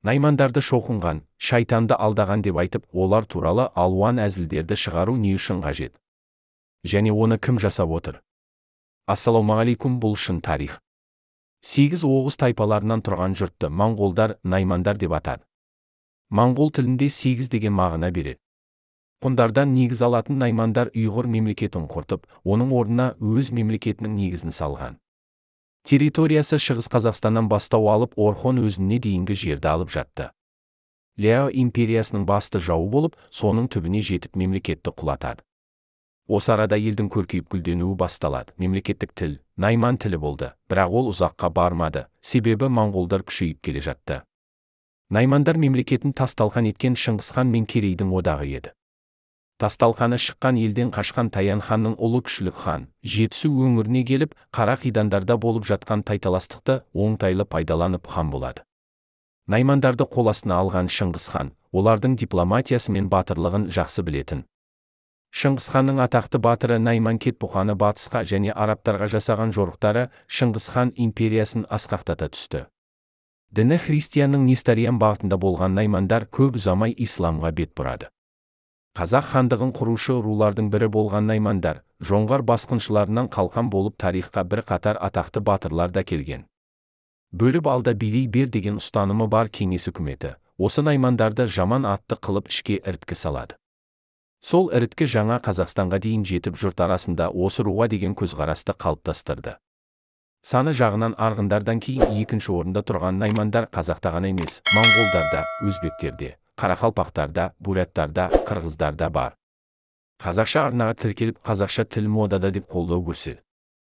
Наймандарды шоқынған, шайтанды алдаған деп айтып, олар туралы алуан әзілдерді шығару не үшін қажет? Және оны кім жасап отыр? Ассалаумағалейкум, бұл шын тарих. 8 оғыз тайпаларынан тұрған жұртты моңғолдар наймандар деп атады. Моңғол тілінде 8 деген мағына береді. Ғұндардан негіз алатын наймандар ұйғыр мемлекетін құртып, оның орнына өз мемлекетінің негізін салған. Территориясы Шығыс Қазақстаннан бастау алып, Орхон өзіне дейінгі жерді алып жатты. Ляо империясының басты жауы болып, соның түбіне жетіп мемлекетті құлатады. Осы арада елдің көркейіп гүлденуі басталады. Мемлекеттік тіл найман тілі болды, бірақ ол ұзаққа бармады, себебі моңғолдар күшейіп келе жатты. Наймандар мемлекетін тас-талқан еткен Шыңғысхан мен Керейдің одағы еді. Тас-талқаны шыққан елден қашқан Таян ханның ұлы Күшлік хан, Жетісу өңіріне келіп, Қара Қидандарда болып жатқан тайталастықты оңтайлы пайдаланып хан болады. Наймандарды қол астына алған Шыңғысхан, олардың дипломатиясы мен батырлығын жақсы білетін. Шыңғысханның атақты батыры Найман Кетбұқаны батысқа және арабтарға жасаған жорықтары Шыңғысхан империясын асқақтата түсті. Діні христианның Нестариан бағытында болған наймандар көп ұзамай исламға бет бұрады. Қазақ хандығын құрушы рулардың бірі болған наймандар, жоңғар басқыншыларынан қалқан болып тарихқа бір қатар атақты батырлар да келген. Бөліп алда билей бер деген ұстанымы бар кеңес үкіметі, осы наймандарды жаман атты қылып ішке іріткі салады. Сол іріткі жаңа Қазақстанға дейін жетіп жұрт арасында осы руға деген көзқарасты қалыптастырды. Саны жағынан арғындардан кейін екінші орында тұрған наймандар Қазақта ғана емес, моңғолдарда, өзбектерде, қарақалпақтарда, буряттарда, қырғыздарда бар. Қазақша арнаға тіркеліп, қазақша тіл модада деп қолдау көрсетеді.